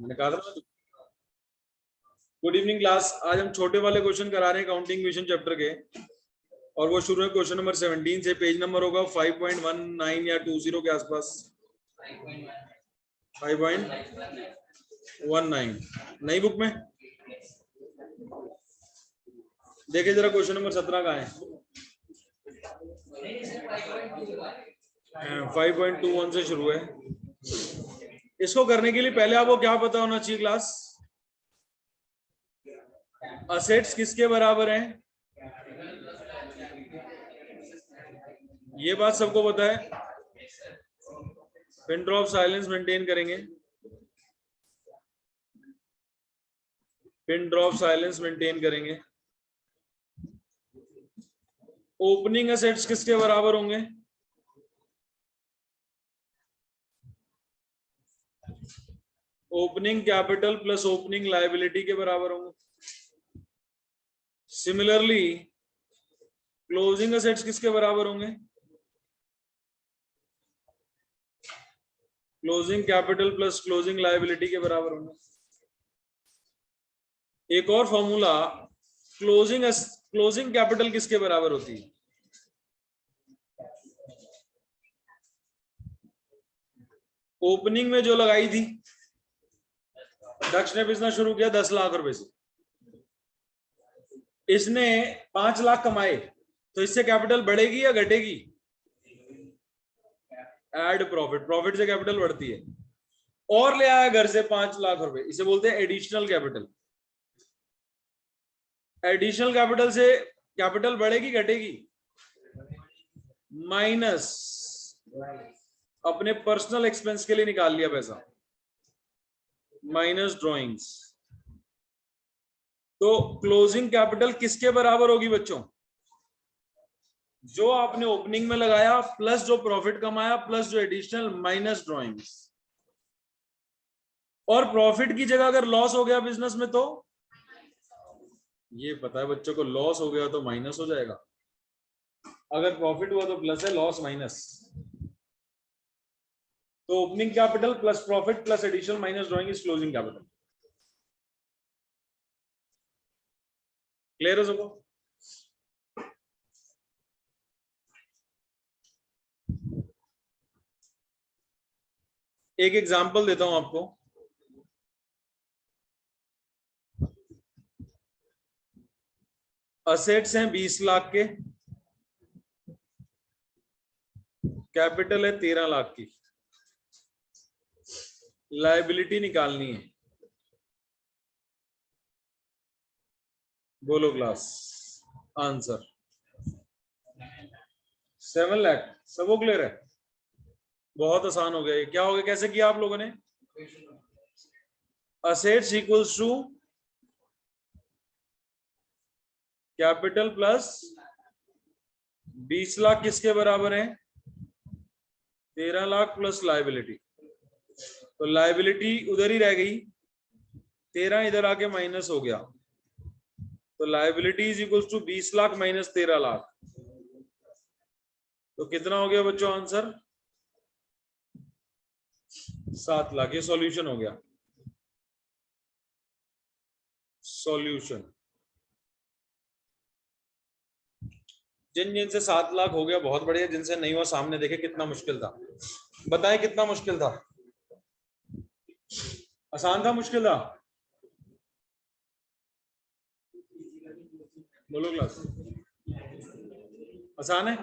मैंने कहा था ना। Good evening class. आज हम छोटे वाले क्वेश्चन करा रहे हैं काउंटिंग मिशन चैप्टर के, और वो शुरू है क्वेश्चन नंबर 17 से। पेज नंबर होगा 5.19 या 20 के आसपास। 5.19 नई बुक में देखिए जरा, क्वेश्चन नंबर 17 का है। 5.21 से शुरू है। इसको करने के लिए पहले आपको क्या पता होना चाहिए क्लास? असेट्स किसके बराबर हैं? ये बात सबको पता है। पिन ड्रॉप साइलेंस मेंटेन करेंगे। पिन ड्रॉप साइलेंस मेंटेन करेंगे। ओपनिंग असेट्स किसके बराबर होंगे? Opening capital plus opening liability के बराबर होंगे। सिमिलरली क्लोजिंग असेट्स किसके बराबर होंगे? Closing capital plus closing liability के बराबर होंगे। एक और फॉर्मूला, क्लोजिंग कैपिटल किसके बराबर होती है? ओपनिंग में जो लगाई थी, दक्ष ने बिजनेस शुरू किया 10 लाख रुपए से, इसने 5 लाख कमाए, तो इससे कैपिटल बढ़ेगी या घटेगी? एड प्रॉफिट, प्रॉफिट से कैपिटल बढ़ती है। और ले आया घर से 5 लाख रुपए, इसे बोलते हैं एडिशनल कैपिटल। एडिशनल कैपिटल से कैपिटल बढ़ेगी घटेगी? माइनस अपने पर्सनल एक्सपेंस के लिए निकाल लिया पैसा, माइनस ड्रॉइंग्स। तो क्लोजिंग कैपिटल किसके बराबर होगी बच्चों? जो आपने ओपनिंग में लगाया प्लस जो प्रॉफिट कमाया प्लस जो एडिशनल माइनस ड्रॉइंग्स। और प्रॉफिट की जगह अगर लॉस हो गया बिजनेस में तो ये पता है बच्चों को, लॉस हो गया तो माइनस हो जाएगा, अगर प्रॉफिट हुआ तो प्लस है, लॉस माइनस। तो opening capital plus profit plus additional minus drawing is closing capital. Clear है सबको? एक एग्जांपल देता हूं आपको। असेट्स हैं 20 लाख के, कैपिटल है 13 लाख की, लायबिलिटी निकालनी है। बोलो क्लास आंसर। 7 लाख। सबको क्लियर है? बहुत आसान हो गया ये। क्या हो गया, कैसे किया आप लोगों ने? Assets equals to capital plus 20 lakh किसके बराबर है? 13 लाख प्लस लायबिलिटी। तो लायबिलिटी उधर ही रह गई, 13 इधर आके माइनस हो गया, तो liability is equal to 20 lakh minus 13 lakh. तो कितना हो गया बच्चों आंसर? 7 लाख। ये सॉल्यूशन हो गया। सॉल्यूशन। जिन जिनसे 7 लाख हो गया बहुत बढ़िया, जिनसे नहीं हुआ सामने देखे कितना मुश्किल था। बताएं कितना मुश्किल था? आसान था मुश्किल था? बोलो क्लास। आसान है?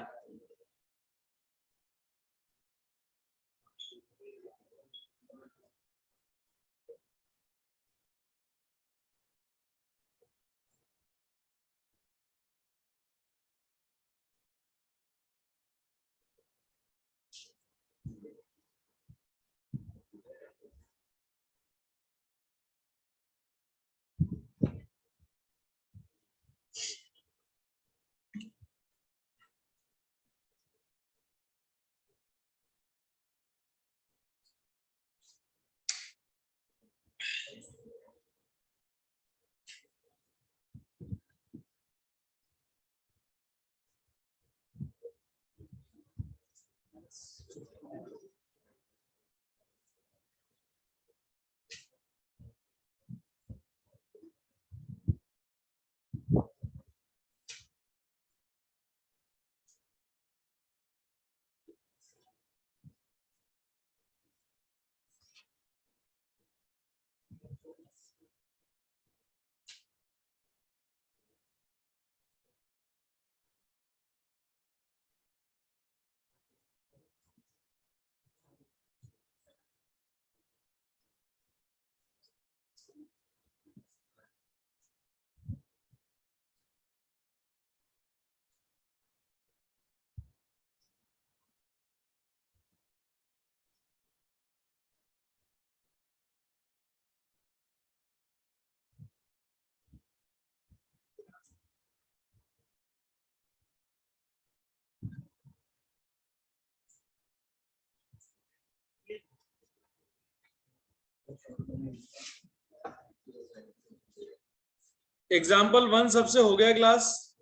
एग्जाम्पल 1 सबसे हो गया क्लास,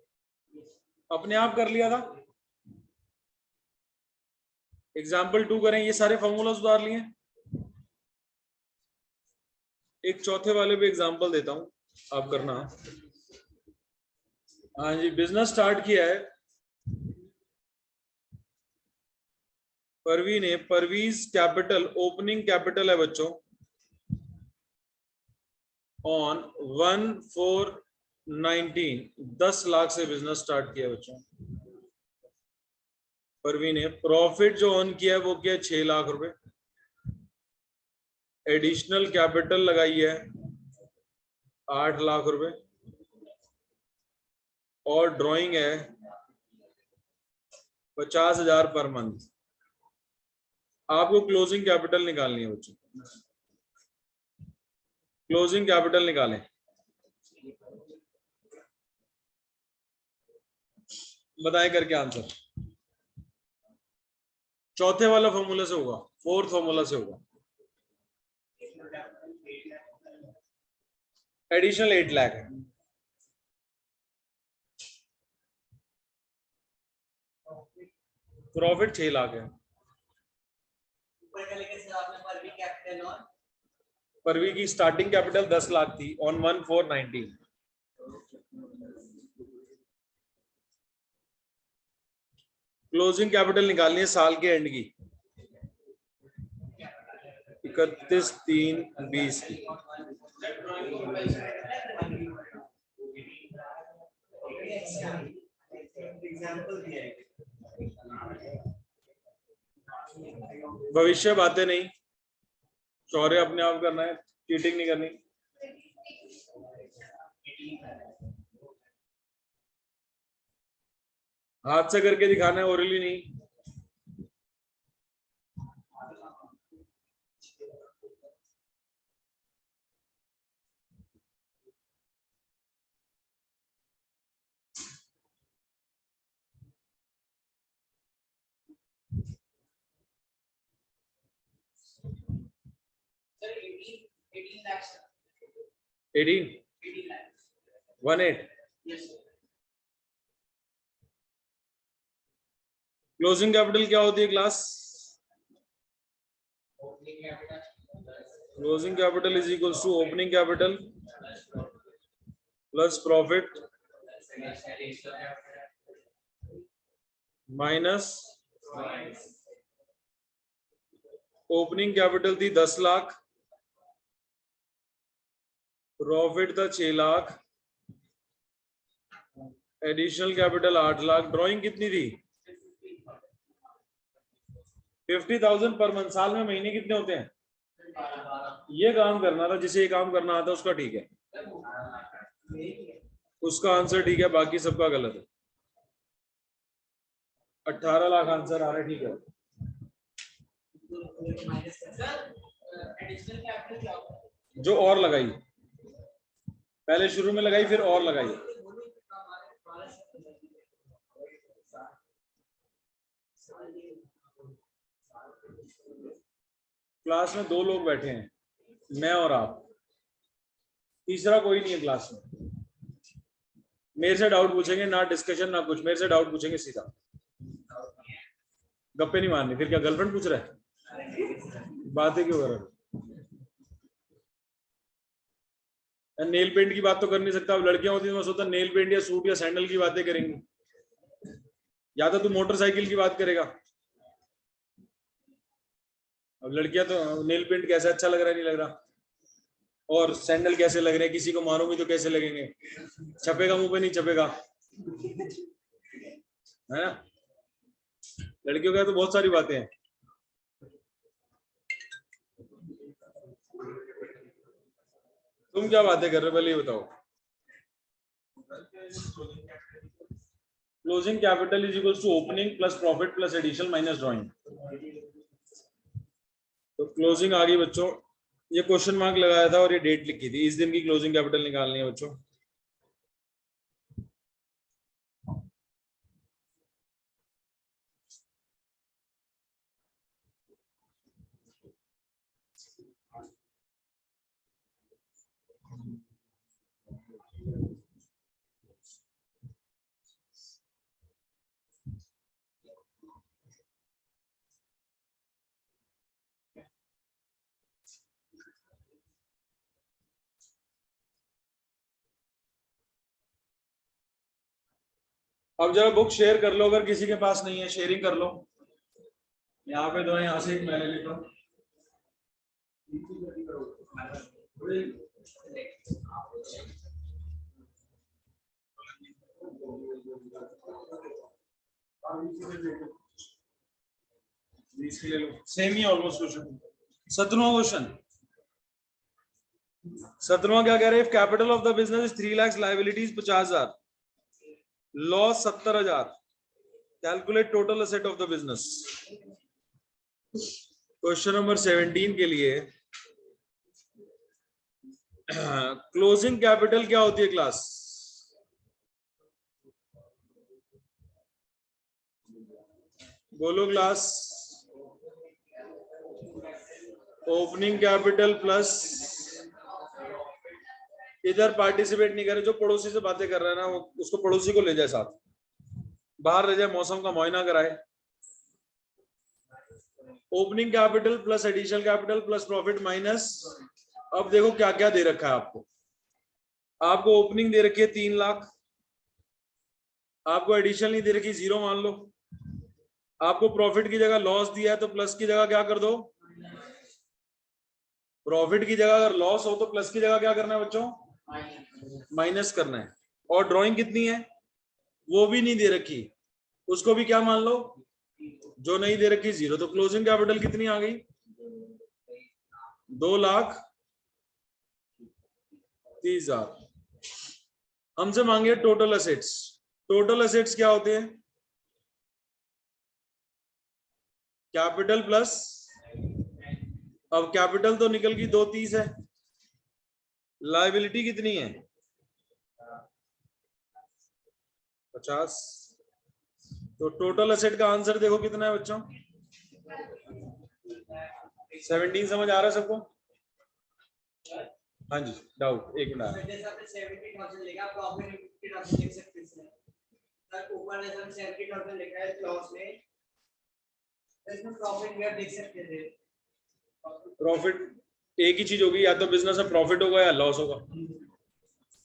अपने आप कर लिया था। एग्जाम्पल 2 करें, ये सारे फॉर्मूला सुधार लिए। एक चौथे वाले पे एग्जाम्पल देता हूं, आप करना। हाँ जी, बिजनेस स्टार्ट किया है परवी ने। परवीज कैपिटल, ओपनिंग कैपिटल है बच्चों, ऑन 1/4/19, 10 लाख से बिजनेस स्टार्ट किया बच्चों परवी ने। प्रॉफिट जो ऑन किया है वो किया 6 लाख रुपए। एडिशनल कैपिटल लगाई है 8 लाख रुपए, और ड्राइंग है 50,000 पर मंथ। आपको क्लोजिंग कैपिटल निकालनी है बच्चों, क्लोजिंग कैपिटल निकालें। बताएं करके आंसर। चौथे वाला फॉर्मूला से होगा, फोर्थ फॉर्मूला से होगा। एडिशनल 8 लाख है। प्रॉफिट 6 लाख है। परवी की स्टार्टिंग कैपिटल 10 लाख थी ऑन 1/4/19। क्लोजिंग कैपिटल निकालनी है साल के एंड की, 31/3/20 की। भविष्य बातें नहीं, शौर्य अपने आप करना है, चीटिंग नहीं करनी। हाथ से करके दिखाना है, ओरली नहीं। एटीन 18। क्लोजिंग कैपिटल क्या होती है class? Closing capital is equals to opening capital plus profit minus opening capital थी 10 लाख, प्रॉफिट था 6 lakh, additional capital 8 lakh. Drawing कितनी थी? 50,000 पर मंथ। साल में महीने कितने होते हैं? ये काम करना था, जिसे ये काम करना आता उसका ठीक है, उसका आंसर ठीक है, बाकी सबका गलत है। 18 लाख आंसर आ रहा है, ठीक है। जो और लगाई, पहले शुरू में लगाई फिर और लगाई। क्लास में 2 लोग बैठे हैं, मैं और आप, तीसरा कोई नहीं है क्लास में। मेरे से डाउट पूछेंगे, ना डिस्कशन ना कुछ, मेरे से डाउट पूछेंगे सीधा। गप्पे नहीं मारनी। फिर क्या गर्लफ्रेंड पूछ रहा है? बातें क्यों कर रहा है? नेल पेंट की बात तो कर नहीं सकता। अब लड़कियां होती तो मैं सोचता नेल पेंट या सूट या सैंडल की बातें करेंगी, या तो तू मोटरसाइकिल की बात करेगा। अब लड़कियां तो नेल पेंट कैसे अच्छा लग रहा है, नहीं लग रहा, और सैंडल कैसे लग रहे हैं, किसी को मारूंगी तो कैसे लगेंगे, छपेगा मुंह पे नहीं छपेगा, है ना? लड़कियों का तो बहुत सारी बातें हैं। तुम क्या बातें कर रहे हो पहले ये बताओ। Closing capital is equals to opening plus profit plus additional minus drawing. तो क्लोजिंग आ गई बच्चों, ये क्वेश्चन मार्क लगाया था और ये डेट लिखी थी। इस दिन की क्लोजिंग कैपिटल निकालनी है बच्चों। अब जरा बुक शेयर कर लो, अगर किसी के पास नहीं है शेयरिंग कर लो। यहाँ पे दो है, यहाँ से एक मैंने लिखा। सेम ही ऑलमोस्ट क्वेश्चन। 17वां क्वेश्चन, 17वां क्या कह रहे हैं? Capital of the business is 3 lakh, liabilities 50,000, loss 70,000, calculate total asset of the business. Question number 17 के लिए क्लोजिंग कैपिटल क्या होती है क्लास? बोलो क्लास। ओपनिंग कैपिटल प्लस, इधर पार्टिसिपेट नहीं करे, जो पड़ोसी से बातें कर रहा है ना वो उसको पड़ोसी को ले जाए साथ, बाहर ले जाए, मौसम का मुआयना कराए। Opening capital plus additional capital plus profit minus, अब देखो क्या क्या दे रखा है आपको। आपको ओपनिंग दे रखी है 3 लाख, आपको एडिशनल नहीं दे रखी, 0 मान लो। आपको प्रॉफिट की जगह लॉस दिया है तो प्लस की जगह क्या कर दो, प्रॉफिट की जगह अगर लॉस हो तो प्लस की जगह क्या करना है बच्चों, माइनस करना है। और ड्राइंग कितनी है वो भी नहीं दे रखी, उसको भी क्या मान लो, जो नहीं दे रखी 0। तो क्लोजिंग कैपिटल कितनी आ गई, 2,30,000। हमसे मांगे टोटल असेट्स। टोटल असेट्स क्या होते हैं? कैपिटल प्लस, अब कैपिटल तो निकल गई 230 है, लायबिलिटी कितनी है 50। तो टोटल असेट का आंसर देखो कितना है बच्चों, 17। समझ आ रहा है सबको? हाँ जी, डाउट एक मिनट। प्रॉफिट एक ही चीज होगी, या तो बिजनेस में प्रॉफिट होगा या लॉस होगा।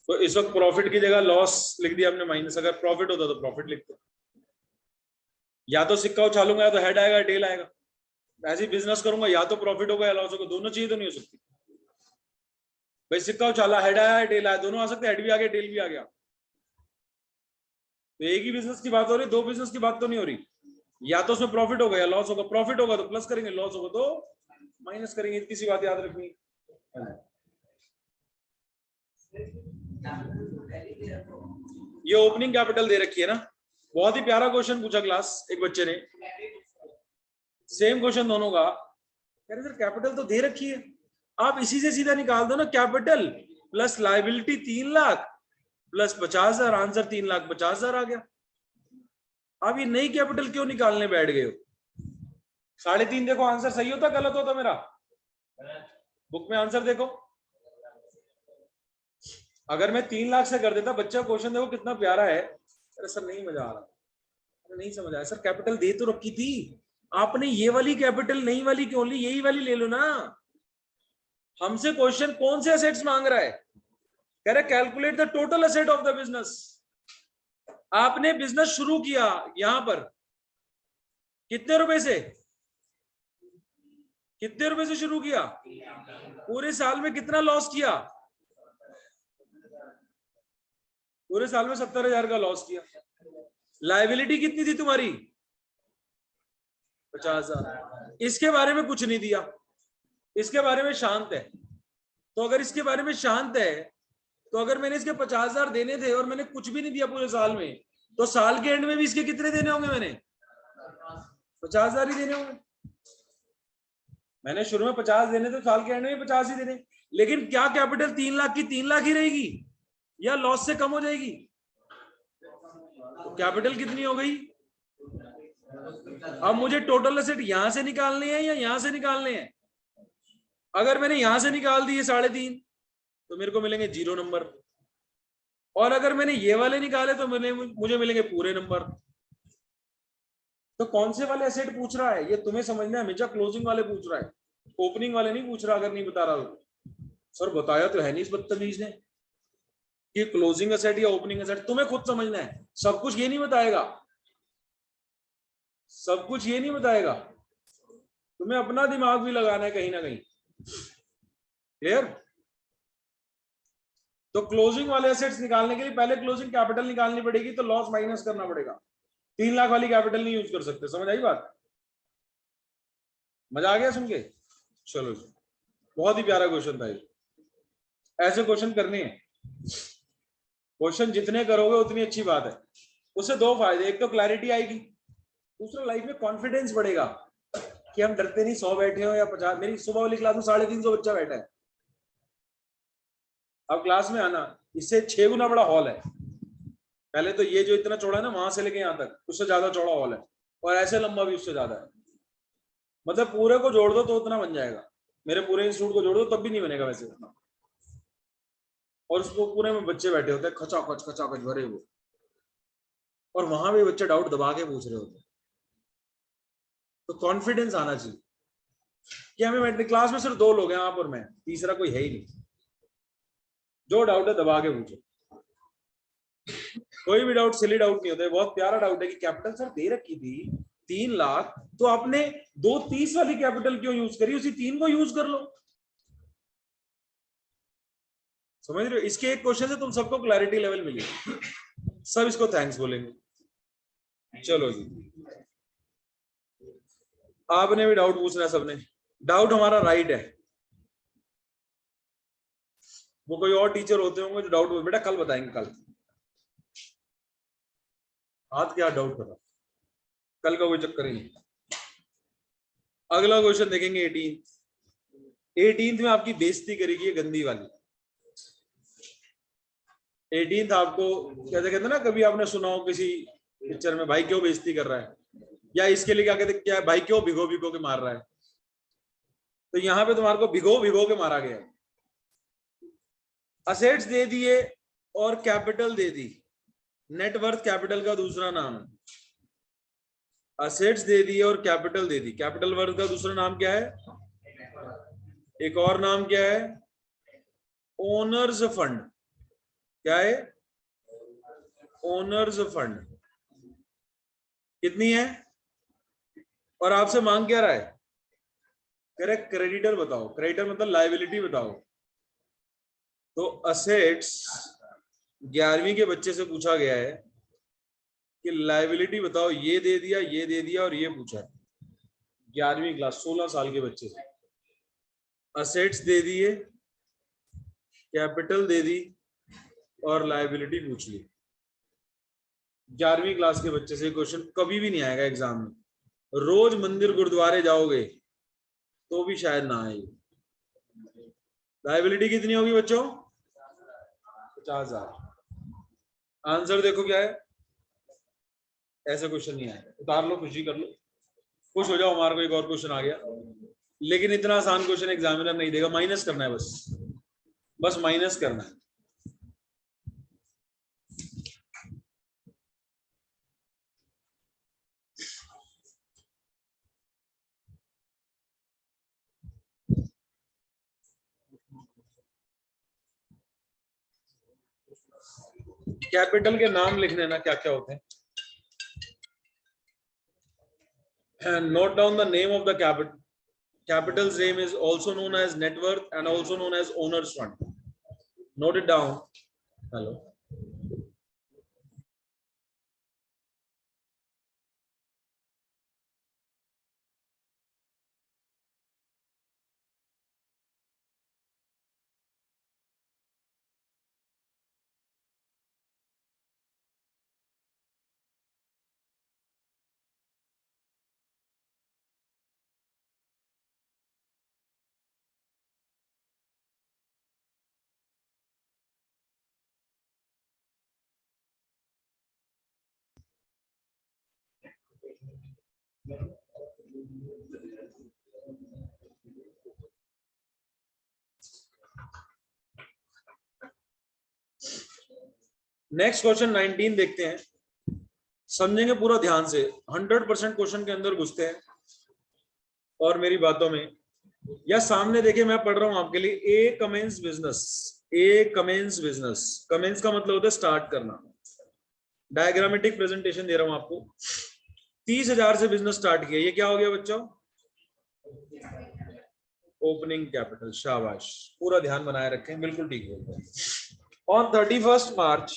तो इस वक्त प्रॉफिट की जगह लॉस लिख दिया हमने माइनस, अगर प्रॉफिट होता तो प्रॉफिट लिखते। या तो सिक्का उछालूंगा या तो हेड आएगा टेल आएगा, ऐसे बिजनेस करूंगा या तो प्रॉफिट होगा या लॉस होगा, दोनों चीजें तो नहीं हो सकती। भाई सिक्का उछाला, हेड आया टेल आया, दोनों आ सकते, हेड भी आ गया टेल भी आ गया। तो एक ही बिजनेस की बात हो रही, दो बिजनेस की बात तो नहीं हो रही। या तो उसमें प्रॉफिट होगा या लॉस होगा, प्रॉफिट होगा तो प्लस करेंगे, लॉस होगा तो माइनस करेंगे, इतनी सी बात याद रखनी। ये ओपनिंग कैपिटल दे रखी है ना, बहुत ही प्यारा क्वेश्चन पूछा क्लास एक बच्चे ने, सेम क्वेश्चन दोनों का। कह रहे सर कैपिटल तो दे रखी है, आप इसी से सीधा निकाल दो ना, capital plus liability 3 lakh plus 50,000, answer 3,50,000 आ गया। आप ये नई कैपिटल क्यों निकालने बैठ गए हो? 3.5 देखो आंसर सही होता गलत होता मेरा? बुक में आंसर देखो, अगर मैं 3 लाख से कर देता, बच्चा क्वेश्चन देखो कितना प्यारा है। अरे सर नहीं मजा आ रहा, अरे नहीं समझ आया सर, कैपिटल दे तो रखी थी आपने, ये वाली कैपिटल नई वाली क्यों ली, यही वाली ले लो ना। हमसे क्वेश्चन कौन से असेट्स मांग रहा है? कह रहे calculate the total asset of the business. आपने बिजनेस शुरू किया यहां पर कितने रुपए से, कितने रुपए से शुरू किया, पूरे साल में कितना लॉस किया, पूरे साल में 70,000 का लॉस किया। लायबिलिटी कितनी थी तुम्हारी 50,000। इसके बारे में कुछ नहीं दिया, इसके बारे में शांत है। तो अगर इसके बारे में शांत है, तो अगर मैंने इसके 50,000 देने थे और मैंने कुछ भी नहीं दिया पूरे साल में, तो साल के एंड में भी इसके कितने देने होंगे? मैंने 50,000 ही देने होंगे। मैंने शुरू में 50 देने थे, साल के एंड में 50 ही देने। लेकिन क्या कैपिटल 3 लाख की 3 लाख ही रहेगी या लॉस से कम हो जाएगी? तो कैपिटल कितनी हो गई? अब मुझे टोटल एसेट यहां से निकालने हैं या यहां से निकालने हैं? अगर मैंने यहां से निकाल दिए 3.5 तो मेरे को मिलेंगे 0 नंबर, और अगर मैंने ये वाले निकाले तो मुझे मिलेंगे पूरे नंबर। तो कौन से वाले एसेट पूछ रहा है ये तुम्हें समझना है, हमेशा क्लोजिंग वाले पूछ रहा है, ओपनिंग वाले नहीं पूछ रहा। अगर नहीं बता रहा तो सर बताया तो है नहीं इस बदतमीज ने। कि क्लोजिंग एसेट या ओपनिंग एसेट, तुम्हें खुद समझना है, सब कुछ ये नहीं बताएगा, सब कुछ ये नहीं बताएगा, तुम्हें अपना दिमाग भी लगाना है कहीं ना कहीं। क्लियर? तो क्लोजिंग वाले एसेट्स निकालने के लिए पहले क्लोजिंग कैपिटल निकालनी पड़ेगी, तो लॉस माइनस करना पड़ेगा। 3 लाख वाली कैपिटल नहीं यूज कर सकते, समझ आई बात? मजा आ गया सुन के? चलो जी, बहुत ही प्यारा क्वेश्चन था ये, ऐसे क्वेश्चन करने हैं। क्वेश्चन जितने करोगे उतनी अच्छी बात है। उससे 2 फायदे, एक तो क्लैरिटी आएगी, दूसरा लाइफ में कॉन्फिडेंस बढ़ेगा कि हम डरते नहीं, 100 बैठे हो या 50। मेरी सुबह वाली क्लास में 350 बच्चा बैठा है। अब क्लास में आना, इससे 6 गुना बड़ा हॉल है। पहले तो ये जो इतना चौड़ा है ना, वहां से लेके यहाँ तक, उससे ज्यादा चौड़ा हॉल है, और ऐसे लंबा भी उससे ज्यादा है। मतलब पूरे को जोड़ दो तो उतना बन जाएगा, मेरे पूरे इंस्टीट्यूट को जोड़ दो तब भी नहीं बनेगा वैसे उतना। और उसको पूरे में बच्चे बैठे होते हैं, खचाखच भरे हुए, और वहां भी बच्चे डाउट दबा के पूछ रहे होते हैं। तो कॉन्फिडेंस आना चाहिए कि हमें बैठने, क्लास में सिर्फ 2 लोग हैं, आप और मैं, तीसरा कोई है ही नहीं। जो डाउट है दबा के पूछो, कोई भी डाउट सिली डाउट नहीं होता है। बहुत प्यारा डाउट है कि कैपिटल सर दे रखी थी 3 लाख, तो आपने 230 वाली कैपिटल क्यों यूज करी, उसी 3 को यूज कर लो। समझ रहे हो? इसके एक क्वेश्चन से तुम सबको क्लैरिटी लेवल मिली, सब इसको थैंक्स बोलेंगे। चलो जी, आपने भी डाउट पूछना है सबने, डाउट हमारा राइट है। वो कोई और टीचर होते होंगे जो डाउट बेटा कल बताएंगे, कल आज क्या डाउट करा, कल का कोई चक्कर ही नहीं। अगला क्वेश्चन देखेंगे 18th में आपकी बेइज्जती करेगी ये गंदी वाली। 18th आपको कहते कहते ना, कभी आपने सुना हो किसी पिक्चर में, भाई क्यों बेइज्जती कर रहा है, या इसके लिए क्या कहते, क्या भाई क्यों भिगो भिगो के मार रहा है। तो यहाँ पे तुम्हारे को भिगो भिगो के मारा गया है। असेट्स दे दिए और कैपिटल दे दी, नेटवर्थ कैपिटल का दूसरा नाम है। असेट्स दे दिए और कैपिटल दे दी, कैपिटल वर्थ का दूसरा नाम क्या है, एक और नाम क्या है, ओनर्स फंड। क्या है? Owner's fund. कितनी है? और आपसे मांग क्या रहा है, कह रहे क्रेडिटर बताओ, क्रेडिटर मतलब लायबिलिटी बताओ। तो असेट्स 11वीं के बच्चे से पूछा गया है कि लायबिलिटी बताओ, ये दे दिया, ये दे दिया और ये पूछा है। 11वीं क्लास 16 साल के बच्चे से असेट्स दे दिए, कैपिटल दे दी और लायबिलिटी पूछ ली। 11वीं क्लास के बच्चे से क्वेश्चन कभी भी नहीं आएगा एग्जाम में। रोज मंदिर गुरुद्वारे जाओगे तो भी शायद ना आए। लायबिलिटी कितनी होगी बच्चों? 50,000। आंसर देखो क्या है, ऐसे क्वेश्चन नहीं आएगा। उतार लो, खुशी कर लो, खुश हो जाओ, हमारे को एक और क्वेश्चन आ गया। लेकिन इतना आसान क्वेश्चन एग्जामिनर नहीं देगा, माइनस करना है, बस माइनस करना है। कैपिटल के नाम लिखने ना क्या क्या होते हैं, and note down the name of the capital. Capital's name is also known as net worth and also known as owner's fund. Note it down. Hello. Next question 19 देखते हैं, समझेंगे पूरा ध्यान से, 100% क्वेश्चन के अंदर घुसते हैं और मेरी बातों में, या सामने देखिए मैं पढ़ रहा हूं आपके लिए। ए कमेंस बिजनेस, ए कमेंस बिजनेस, कमेंस का मतलब होता है स्टार्ट करना। डायग्रामेटिक प्रेजेंटेशन दे रहा हूं आपको। 30,000 से बिजनेस स्टार्ट किया, ये क्या हो गया बच्चों? Opening capital. शाबाश, पूरा ध्यान बनाए रखें, बिल्कुल ठीक बोल रहे हैं। ऑन 31 मार्च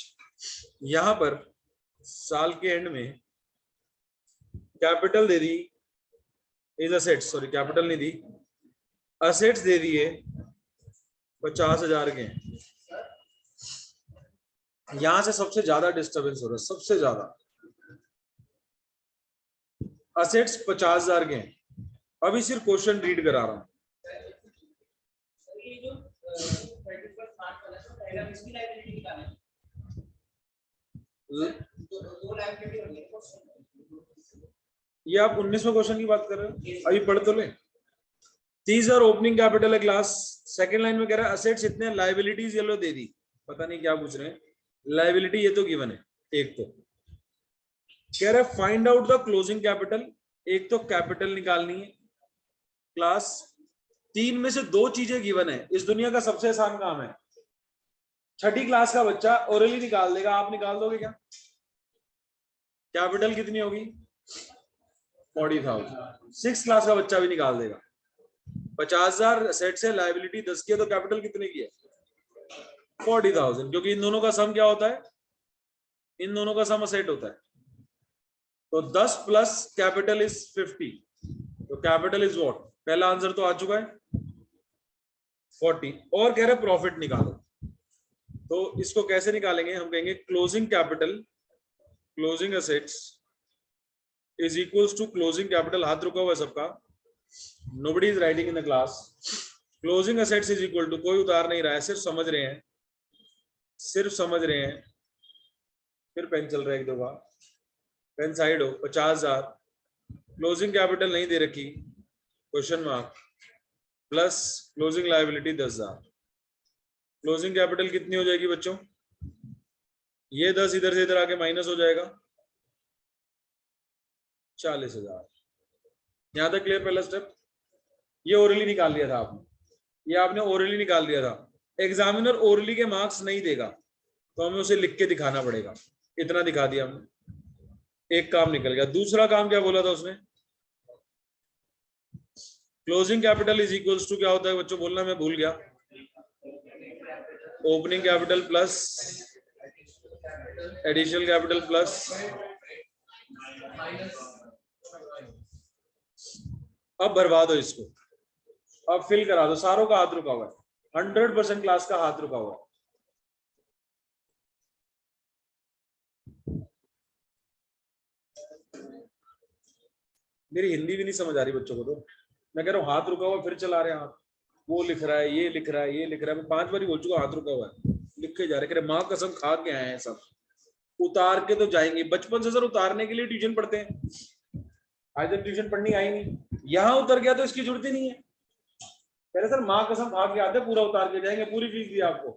यहां पर साल के एंड में capital they the is assets, sorry capital नहीं दी, असेट्स दे दिए 50,000 के। यहां से सबसे ज्यादा डिस्टर्बेंस हो रहा है, सबसे ज्यादा। असेट्स 50,000 के। अभी सिर्फ क्वेश्चन रीड करा रहा हूं। ये आप 19वें क्वेश्चन की बात कर रहे हो? अभी पढ़ तो ले। 30,000 ओपनिंग कैपिटल है क्लास। सेकंड लाइन में कह रहा है असेट्स इतने, लाइबिलिटीज ये लो दे दी, पता नहीं क्या पूछ रहे हैं। लाइबिलिटी ये तो गिवन है। एक तो कह रहा है find out the closing capital, एक तो कैपिटल निकालनी है क्लास। 3 में से 2 चीजें गिवन है, इस दुनिया का सबसे आसान काम है। 6ठी क्लास का बच्चा ओरली निकाल देगा, आप निकाल दोगे क्या? कैपिटल कितनी होगी? 40,000। 6th क्लास का बच्चा भी निकाल देगा। 50,000 सेट से लाइबिलिटी 10 की है, तो कैपिटल कितने की है? 40,000, क्योंकि इन दोनों का सम क्या होता है? इन दोनों का सम असेट होता है। तो 10 प्लस कैपिटल इज 50, तो कैपिटल इज व्हाट? पहला आंसर तो आ चुका है 40। और कह रहे प्रॉफिट निकालो, तो इसको कैसे निकालेंगे? हम कहेंगे closing capital, closing assets is equals to closing capital. हाथ रुका हुआ है सबका, nobody is writing in the class. Closing assets is equal to, कोई उतार नहीं रहा है, सिर्फ समझ रहे हैं, सिर्फ समझ रहे हैं। फिर पेन चल रहा है एक दो बार, पेन साइड हो। 50,000 क्लोजिंग कैपिटल नहीं दे रखी, question mark, plus closing liability 10,000। Closing capital कितनी हो जाएगी बच्चों? ये 10 इधर से इधर आके माइनस हो जाएगा, 40,000। यहां तक क्लियर? पहला स्टेप ये ओरली निकाल लिया था आपने, ये आपने ओरली निकाल लिया था। एग्जामिनर ओरली के मार्क्स नहीं देगा, तो हमें उसे लिख के दिखाना पड़ेगा। इतना दिखा दिया हमने, एक काम निकल गया। दूसरा काम क्या बोला था उसने? Closing capital is equals to क्या होता है बच्चों? बोलना मैं भूल गया। Opening capital plus additional capital plus, अब भरवा दो इसको, अब फिल करा दो। सारों का हाथ रुका हुआ है, 100% क्लास का हाथ रुका हुआ है। मेरी हिंदी भी नहीं समझ आ रही बच्चों को, तो मैं कह रहा हूँ हाथ रुका हुआ, फिर चला रहे हैं हाथ। वो लिख रहा है, ये लिख रहा है, ये लिख रहा है। मैं 5 बार ही बोल चुका हाथ रुका हुआ है, लिखे जा रहे। माँ कसम खा के आए हैं सब, उतार के तो जाएंगे। बचपन से सर उतारने के लिए ट्यूशन पढ़ते हैं, आज तक ट्यूशन पढ़नी आई नहीं, यहाँ उतर गया तो इसकी जरूरत ही नहीं है। कह रहे सर माँ कसम खा के आते, पूरा उतार के जाएंगे, पूरी फीस दी आपको।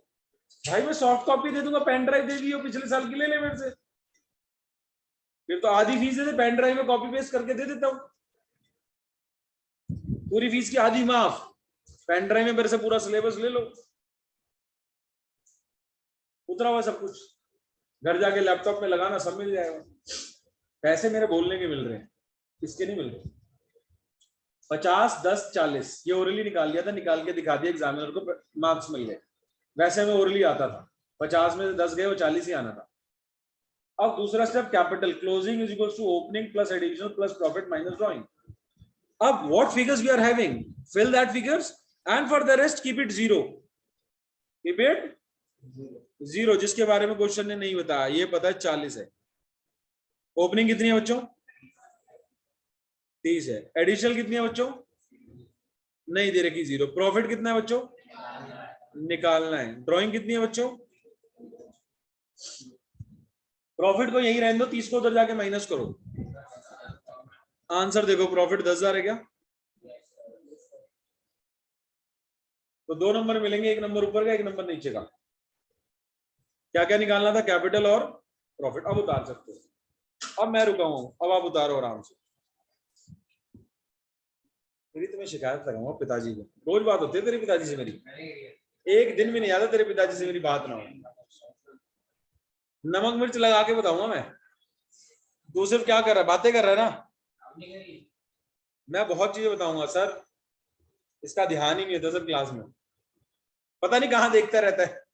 भाई मैं सॉफ्ट कॉपी दे दूंगा, पेन ड्राइव दे दी हो पिछले साल की, ले ले मेरे से। फिर तो आधी फीस दे दे, पेन ड्राइव में कॉपी पेस्ट करके दे देता हूँ, पूरी फीस की आधी माफ। पेन ड्राइव में मेरे से पूरा सिलेबस ले लो, उतरा हुआ सब कुछ, घर जाके लैपटॉप में लगाना, सब मिल जाएगा। पैसे मेरे बोलने के मिल रहे हैं, इसके नहीं मिल रहे। 50, 10, 40 ये ओरली निकाल लिया था, निकाल के दिखा दिया एग्जामिनर को, मार्क्स मिल गए। वैसे में ओरली आता था, 50 में से 10 गए, वो 40 ही आना था। अब दूसरा step capital, closing is equals to opening plus additional plus profit minus drawing. अब what figures we are having, fill that figures and for the rest keep it zero, keep it zero. जिसके बारे में question ने नहीं बताया, ये पता है 40 है। ओपनिंग कितनी है बच्चों? 30 है। एडिशनल कितनी है बच्चों? नहीं दे रखी, 0। प्रॉफिट कितना है बच्चों? निकालना है। ड्राइंग कितनी है बच्चों? प्रॉफिट को यही रहने दो, 30 को उधर जाके माइनस करो। आंसर देखो, प्रॉफिट 10,000 है क्या? तो 2 नंबर मिलेंगे, 1 नंबर ऊपर का, 1 नंबर नीचे का। क्या क्या निकालना था? कैपिटल और प्रॉफिट। अब उतार सकते हो। अब मैं रुका हूं, अब आप उतारो आराम से। मेरी तुम्हें शिकायत लगाऊंगा पिताजी को, रोज बात होती है तेरे पिताजी से मेरी। एक दिन भी नहीं आता तेरे पिताजी से मेरी बात ना हो। नमक मिर्च लगा के बताऊंगा मैं। तू सिर्फ क्या कर रहा है, बातें कर रहा है ना। मैं बहुत चीजें बताऊंगा सर, इसका ध्यान ही नहीं होता सर क्लास में, पता नहीं कहाँ देखता रहता है।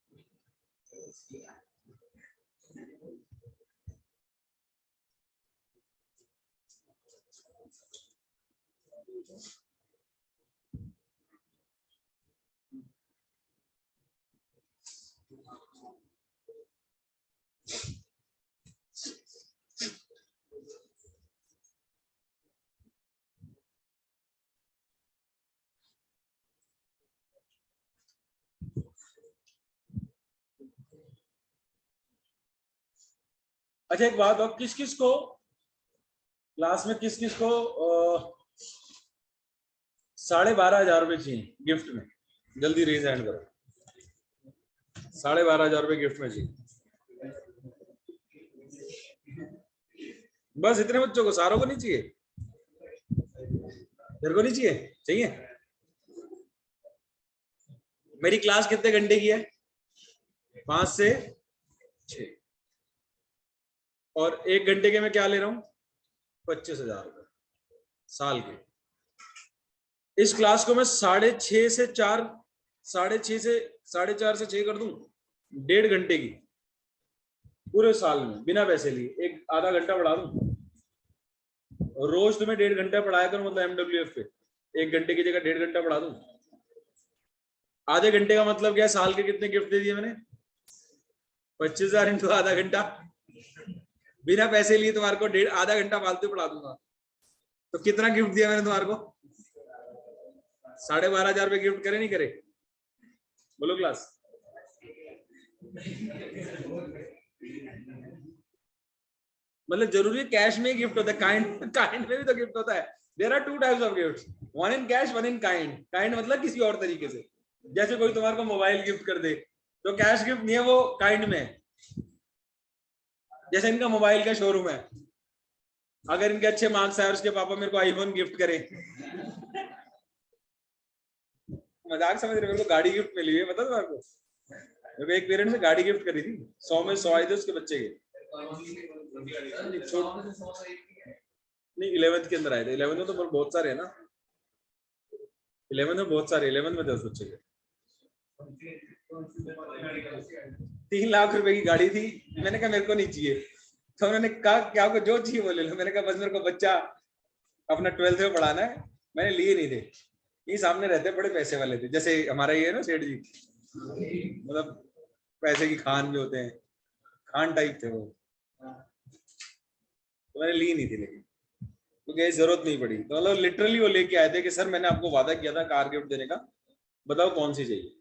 अच्छा एक बात, और किस किस को क्लास में, किस किस को 12,500 रुपए चाहिए गिफ्ट में? जल्दी रेज हैंड करो। 12,500 रुपए गिफ्ट में चाहिए। बस इतने बच्चों को, सारों को नहीं चाहिए? तेरे को नहीं चाहिए? चाहिए। मेरी क्लास कितने घंटे की है? 5 से 6, और 1 घंटे के मैं क्या ले रहा हूं? 25,000 रुपए साल के। इस क्लास को मैं 6:30 से 4, 6:30 से 4:30 से 6 कर दूं, 1.5 घंटे की पूरे साल में बिना पैसे लिए, एक आधा घंटा पढ़ा दूं। रोज तुम्हें 1.5 घंटा पढ़ाया करूं, मतलब MWF पे 1 घंटे की जगह 1.5 घंटा पढ़ा दूं। आधे घंटे का मतलब क्या है? साल के कितने गिफ्ट दे दिए मैंने? 25,000 इंटू आधा घंटा, बिना पैसे लिए तुम्हारे को आधा घंटा फालतू पढ़ा दूंगा। तो कितना गिफ्ट दिया मैंने तुम्हारे को? 12,500 रुपए गिफ्ट करे नहीं करे? बोलो क्लास। मतलब जरूरी कैश में ही गिफ्ट होता है? काइंड में भी तो गिफ्ट होता है। There are 2 types of gifts, one in cash, one in kind. Kind मतलब किसी और तरीके से, जैसे कोई तुम्हारे को मोबाइल गिफ्ट कर दे तो कैश गिफ्ट नहीं है, वो काइंड में है। जैसे इनका मोबाइल का शोरूम है, अगर इनके अच्छे मार्क्स है और उसके पापा मेरे को आईफोन गिफ्ट करें, मजाक समझ रहे? मेरे को गाड़ी गिफ्ट मिली है, पता तुम्हारे को? मेरे को एक पेरेंट्स ने गाड़ी गिफ्ट करी थी, 100 में 100 आए थे उसके बच्चे के। नहीं 11th के अंदर आए थे, 11th में तो बहुत सारे है ना, 11th में बहुत सारे, 11th में 10 बच्चे के। 3 लाख रुपए की गाड़ी थी। मैंने कहा मेरे को नहीं चाहिए, तो उन्होंने कहा क्या आपको जो चाहिए वो ले लो। मैंने कहा बस मेरे को बच्चा अपना 12th में पढ़ाना है। मैंने लिए नहीं थे, ये सामने रहते बड़े पैसे वाले थे, जैसे हमारा ये है ना सेठ जी, मतलब पैसे की खान जो होते हैं, खान टाइप थे वो। तो मैंने ली नहीं थी, लेकिन क्योंकि जरूरत नहीं पड़ी, तो मतलब लिटरली वो लेके आए थे कि सर मैंने आपको वादा किया था कार गिफ्ट देने का, बताओ कौन सी चाहिए।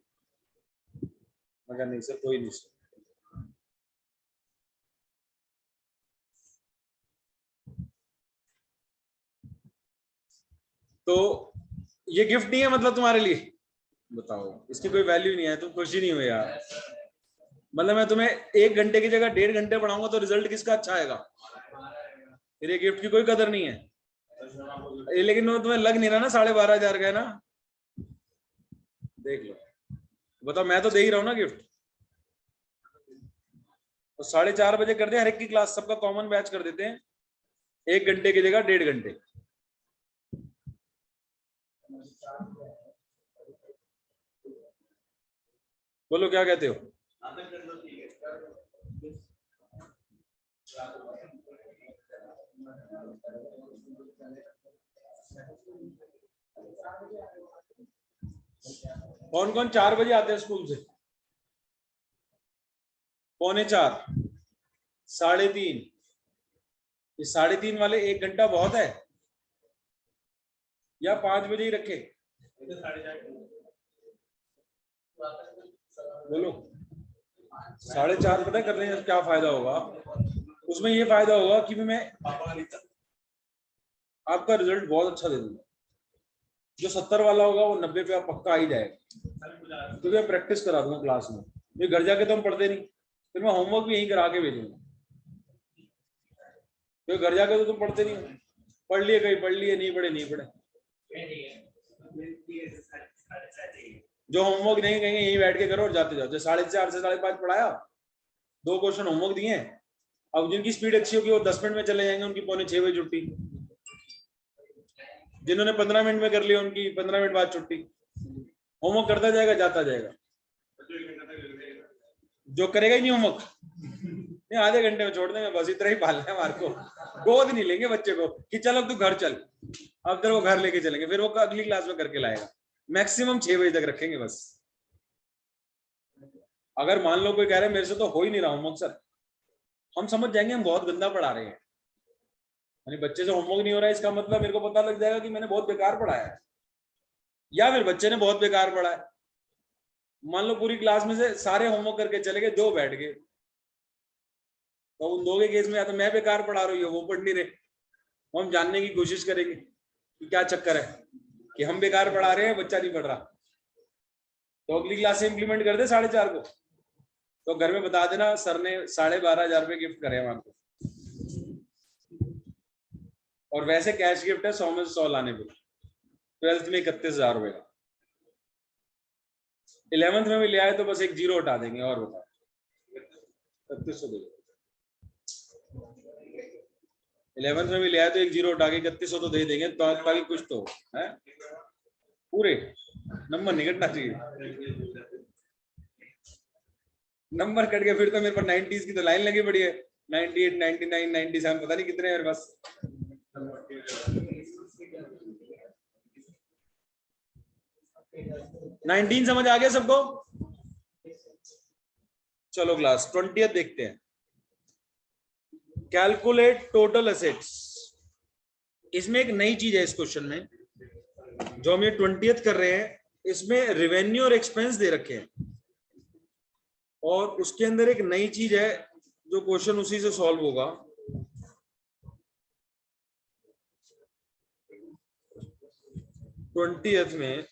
मगर नहीं सर, कोई नहीं सर। तो ये गिफ्ट नहीं है मतलब तुम्हारे लिए? बताओ, इसकी कोई वैल्यू नहीं है, तुम खुश ही नहीं हो यार। मतलब मैं तुम्हें 1 घंटे की जगह 1.5 घंटे पढ़ाऊंगा तो रिजल्ट किसका अच्छा आएगा? फिर ये गिफ्ट की कोई कदर नहीं है। लेकिन वो तुम्हें लग नहीं रहा ना 12,500 का है ना? देख लो, बताओ, मैं तो दे ही रहा हूँ ना गिफ्ट। तो 4:30 बजे कर दे हर एक की क्लास, सबका कॉमन बैच कर देते हैं, 1 घंटे की जगह 1.5 घंटे। बोलो क्या कहते हो? कौन कौन 4 बजे आते हैं स्कूल से? 3:45, 3:30। ये 3:30 वाले 1 घंटा बहुत है, या 5 बजे ही रखे? बोलो। 4:30 पता है करने का क्या फायदा होगा? उसमें ये फायदा होगा कि मैं आपका रिजल्ट बहुत अच्छा दे दूंगा। जो 70 वाला होगा वो 90 पे पक्का आ ही जाएगा, तो मैं प्रैक्टिस करा दूंगा क्लास में। ये घर जाके तो हम पढ़ते नहीं, फिर मैं होमवर्क भी यहीं करा के भेजूंगा। तो घर जाके तो तुम पढ़ते नहीं, पढ़ लिए कहीं पढ़ लिए, नहीं पढ़े नहीं पढ़े। जो होमवर्क नहीं कहेंगे यहीं बैठ के करो और जाते जाओ। 4:30 से 5:30 पढ़ाया, 2 क्वेश्चन होमवर्क दिए। अब जिनकी स्पीड अच्छी होगी वो 10 मिनट में चले जाएंगे, उनकी 5:45 छुट्टी। जिन्होंने 15 मिनट में कर लिया उनकी 15 मिनट बाद छुट्टी। होमवर्क करता जाएगा, जाता जाएगा। जो करेगा ही नहीं होमवर्क, नहीं आधे घंटे में छोड़ देंगे, बस इतना ही पालना है हमारे को। गोद नहीं लेंगे बच्चे को कि चल अब तू घर चल, अब तेरे को घर लेके चलेंगे, फिर वो अगली क्लास में करके लाएगा। मैक्सिमम 6 बजे तक रखेंगे बस। अगर मान लो कोई कह रहा है मेरे से तो हो ही नहीं रहा होमवर्क सर, हम समझ जाएंगे हम बहुत गंदा पढ़ा रहे हैं। यानी बच्चे से होमवर्क नहीं हो रहा है इसका मतलब मेरे को पता लग जाएगा कि मैंने बहुत बेकार पढ़ाया है, या फिर बच्चे ने बहुत बेकार पढ़ा है। मान लो पूरी क्लास में से सारे होमवर्क करके चले गए, 2 बैठ गए, तो उन 2 के केस में या तो मैं बेकार पढ़ा रही हूँ, वो पढ़ नहीं रहे। हम जानने की कोशिश करेंगे कि क्या चक्कर है, कि हम बेकार पढ़ा रहे हैं, बच्चा नहीं पढ़ रहा। तो अगली क्लास से इंप्लीमेंट कर दे 4:30 को, तो घर में बता देना सर ने 12,500 रुपए गिफ्ट करे हैं आपको, और वैसे कैश गिफ्ट है 100 में से 100 लाने पे। 12th में 31,000 रुपए का, 11th में भी ले आए तो बस एक 0 हटा देंगे। और बताओ 3100 दे, 11th में भी ले आए तो एक 0 हटा के 3100 तो दे देंगे, तो ताकि कुछ तो है। पूरे नंबर नहीं कटना चाहिए, नंबर कट गए फिर तो मेरे पर 90s की तो लाइन लगी पड़ी है। 98, 99, 97 पता नहीं कितने हैं मेरे पास। 19 समझ आ गया सबको? चलो क्लास 20th देखते हैं। Calculate total assets. इसमें एक नई चीज है इस क्वेश्चन में, जो हम ये 20th कर रहे हैं, इसमें रेवेन्यू और एक्सपेंस दे रखे हैं, और उसके अंदर एक नई चीज है जो क्वेश्चन उसी से सॉल्व होगा। ट्वेंटियथ में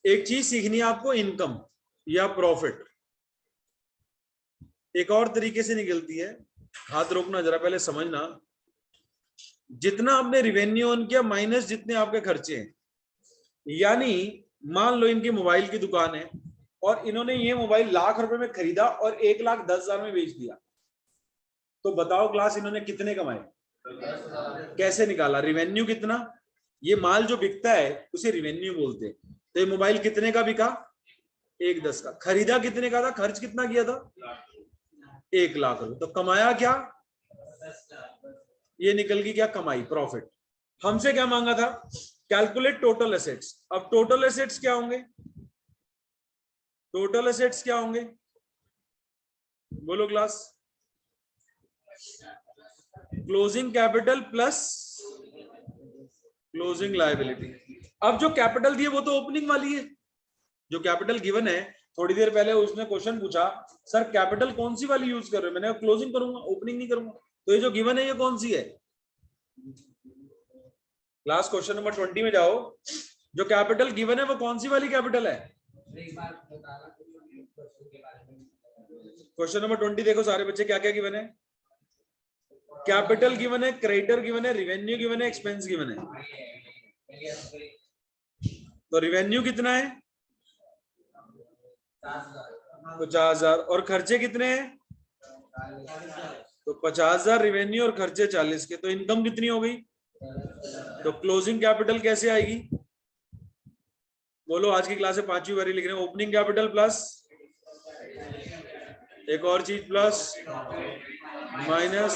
एक चीज सीखनी है आपको, इनकम या प्रॉफिट एक और तरीके से निकलती है। हाथ रोकना जरा, पहले समझना। जितना आपने रिवेन्यू अर्न किया माइनस जितने आपके खर्चे हैं, यानी मान लो इनकी मोबाइल की दुकान है और इन्होंने ये मोबाइल ₹1,00,000 में खरीदा और 1,10,000 में बेच दिया, तो बताओ क्लास इन्होंने कितने कमाए? कैसे निकाला? रिवेन्यू कितना, ये माल जो बिकता है उसे रिवेन्यू बोलते हैं। तो ये मोबाइल कितने का बिका? 1,10 का। खरीदा कितने का था? खर्च कितना किया था? 1,00,000 रुपए। तो कमाया क्या? ये निकल गई क्या कमाई, प्रॉफिट। हमसे क्या मांगा था? Calculate total assets. अब टोटल एसेट्स क्या होंगे? टोटल एसेट्स क्या होंगे बोलो class? Closing capital plus closing liability. अब जो कैपिटल दी है वो तो ओपनिंग वाली है, जो कैपिटल गिवन है। थोड़ी देर पहले उसने क्वेश्चन पूछा, सर कैपिटल कौन सी वाली यूज कर रहे हो? मैंने क्लोजिंग करूंगा, ओपनिंग नहीं करूंगा। तो ये जो गिवन है ये कौन सी है? क्लास क्वेश्चन नंबर 20 में जाओ, जो कैपिटल गिवन है वो कौन सी वाली कैपिटल है? क्वेश्चन नंबर 20 देखो सारे बच्चे, क्या क्या गिवन है? कैपिटल गिवन है, क्रेडिटर गिवन है, रिवेन्यू गिवन है, एक्सपेंस गिवन है। तो रिवेन्यू कितना है? 50,000। और खर्चे कितने हैं? तो 50,000 रिवेन्यू और खर्चे 40 के, तो इनकम कितनी हो गई? तो क्लोजिंग कैपिटल कैसे आएगी बोलो? आज की क्लास में 5वीं बारी लिख रहे हैं, ओपनिंग कैपिटल प्लस एक और चीज प्लस माइनस,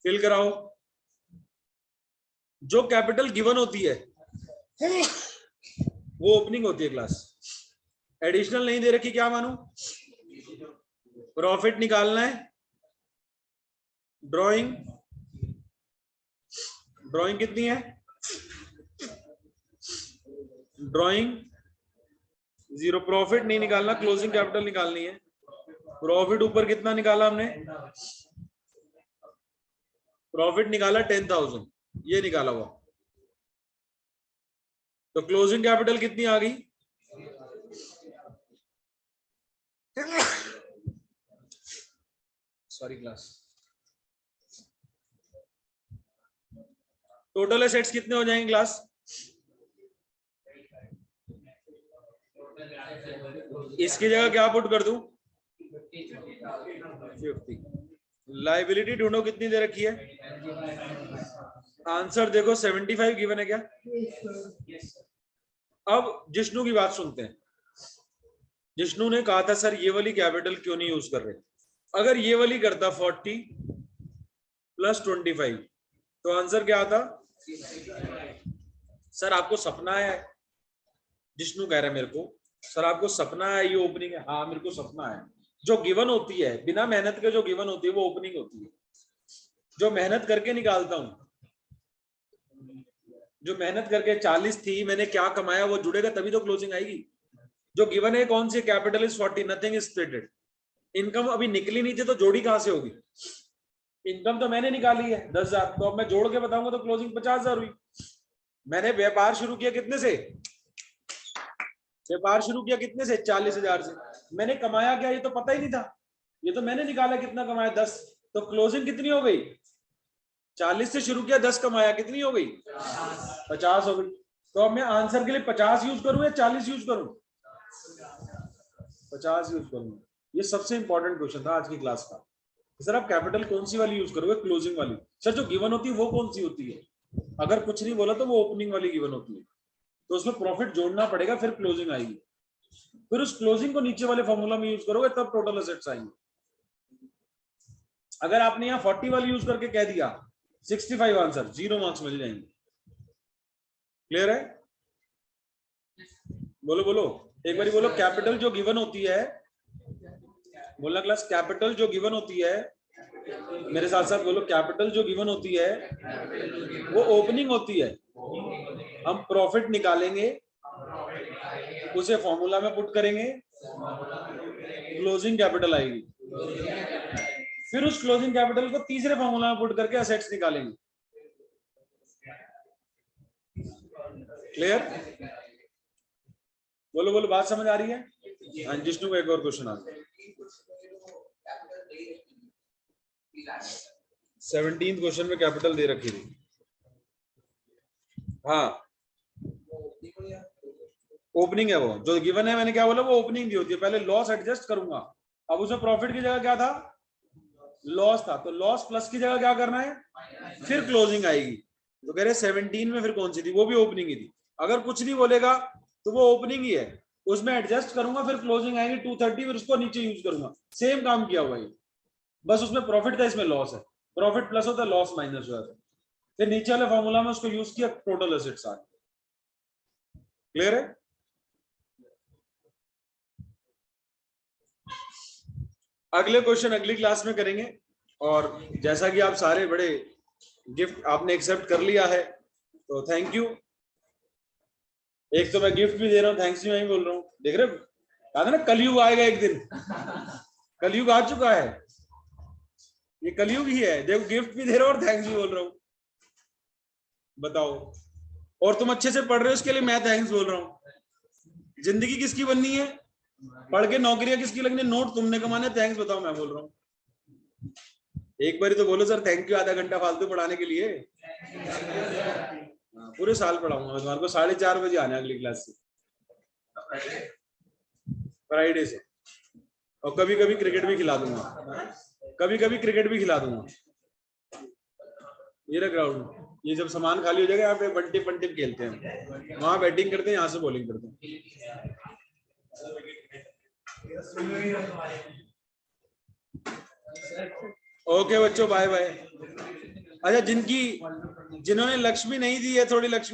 फिल कराओ। जो कैपिटल गिवन होती है वो ओपनिंग होती है क्लास। एडिशनल नहीं दे रखी, क्या मानू? प्रॉफिट निकालना है, ड्राइंग कितनी है? ड्राइंग 0। प्रॉफिट नहीं निकालना, क्लोजिंग कैपिटल निकालनी है। प्रॉफिट ऊपर कितना निकाला हमने? प्रॉफिट निकाला 10,000, ये निकाला हुआ। तो क्लोजिंग कैपिटल कितनी आ गई? सॉरी क्लास, टोटल एसेट्स कितने हो जाएंगे क्लास? इसकी जगह क्या पुट कर दूं? 50। लाइबिलिटी ढूंढो, कितनी दे रखी है? आंसर देखो 75 गिवन है क्या? अब जिष्णु की बात सुनते हैं। जिष्णु ने कहा था सर ये वाली कैपिटल क्यों नहीं यूज कर रहे? अगर ये वाली करता 40 + 25 तो आंसर क्या आता? सर आपको सपना है? जिष्णु कह रहे मेरे को सर आपको सपना है ये ओपनिंग है? हाँ मेरे को सपना है। जो गिवन होती है बिना मेहनत के, जो गिवन होती है वो ओपनिंग होती है। जो मेहनत करके निकालता हूं, जो मेहनत करके 40 थी मैंने क्या कमाया वो जुड़ेगा तभी तो क्लोजिंग आएगी। जो गिवन है कौन सी? Capital is 40, nothing is splitted. Income अभी निकली नहीं थी तो जोड़ी कहां से होगी? इनकम तो मैंने निकाली है 10,000, तो अब मैं जोड़ के बताऊंगा तो क्लोजिंग 50,000 हुई। मैंने व्यापार शुरू किया कितने से? व्यापार शुरू किया कितने से? 40,000 से। मैंने कमाया क्या ये तो पता ही नहीं था, ये तो मैंने निकाला कितना कमाया 10। तो क्लोजिंग कितनी हो गई? 40 से शुरू किया 10 कमाया, कितनी हो गई? 50 हो गई। तो अब मैं आंसर के लिए 50 यूज करूं या 40 यूज करूं? 50 यूज करूं। ये सबसे इंपॉर्टेंट क्वेश्चन था आज की क्लास का। सर आप कैपिटल कौन सी वाली यूज करोगे? क्लोजिंग वाली। सर जो गिवन होती है वो कौन सी होती है? अगर कुछ नहीं बोला तो वो ओपनिंग वाली गिवन होती है, तो उसमें प्रॉफिट जोड़ना पड़ेगा फिर क्लोजिंग आएगी। फिर उस क्लोजिंग को नीचे वाले फॉर्मूला में यूज करोगे तब टोटल एसेट्स आएंगे। अगर आपने यहाँ 40 वाली यूज करके कह दिया 65 आंसर, 0 मार्क्स मिल जाएंगे। क्लियर है? बोलो बोलो एक बारी बोलो। कैपिटल जो गिवन होती है, बोलना क्लास, कैपिटल जो गिवन होती है, मेरे साथ साथ बोलो, कैपिटल जो गिवन होती है वो ओपनिंग होती है। हम प्रॉफिट निकालेंगे, उसे फॉर्मूला में पुट करेंगे, क्लोजिंग कैपिटल आएगी। फिर उस क्लोजिंग कैपिटल को तीसरे फॉर्मूला में पुट करके असेट्स निकालेंगे। क्लियर? बोलो बोलो, बात समझ आ रही है? हाँ, जिष्णु को एक और क्वेश्चन आता है। 17th क्वेश्चन में कैपिटल दे रखी थी। हाँ ओपनिंग है वो जो गिवन है। मैंने क्या बोला? वो ओपनिंग दी होती है। पहले लॉस एडजस्ट करूंगा। अब उसमें प्रॉफिट की जगह क्या था? लॉस था, तो लॉस प्लस की जगह क्या करना है? फिर क्लोजिंग आएगी। तो कह रहे 17 में फिर कौन सी थी? वो भी ओपनिंग ही थी। अगर कुछ नहीं बोलेगा तो वो ओपनिंग ही है, उसमें एडजस्ट करूंगा फिर क्लोजिंग आएगी 230, फिर उसको नीचे यूज करूंगा। सेम काम किया हुआ है, बस उसमें प्रॉफिट था इसमें लॉस है। प्रॉफिट प्लस होता है, लॉस माइनस हो जाता है। फिर नीचे वाले फॉर्मूला में उसको यूज किया, टोटल एसेट्स आ गए। क्लियर है? अगले क्वेश्चन अगली क्लास में करेंगे। और जैसा कि आप सारे बड़े गिफ्ट आपने एक्सेप्ट कर लिया है तो थैंक यू। एक तो मैं गिफ्ट भी दे रहा हूँ, थैंक्स भी मैं ही बोल रहा हूँ। देख रहे कहा था ना कलयुग आएगा एक दिन। कलयुग आ चुका है, ये कलयुग ही है। देखो गिफ्ट भी दे रहा हूँ और थैंक्स भी बोल रहा हूँ। बताओ, और तुम अच्छे से पढ़ रहे हो इसके लिए मैं थैंक्स बोल रहा हूँ। जिंदगी किसकी बननी है? पढ़ के नौकरियां किसकी लगनी है? नोट तुमने कमाने, थैंक्स बताओ मैं बोल रहा हूँ। एक बारी तो बोलो सर थैंक यू, आधा घंटा फालतू पढ़ाने के लिए। पूरे साल पढ़ाऊंगा मैं तुम्हारे को। 4:30 बजे आना अगली क्लास से, फ्राइडे से। और कभी कभी क्रिकेट भी खिला दूंगा, कभी कभी क्रिकेट भी खिला दूंगा। ये रहा ग्राउंड, ये जब सामान खाली हो जाएगा यहाँ पे बंटिप बंटिप खेलते हैं, वहां बैटिंग करते हैं, यहाँ से बॉलिंग करते हैं। ओके बच्चों, बाय बाय। अच्छा जिन्होंने लक्ष्मी नहीं दी है, थोड़ी लक्ष्मी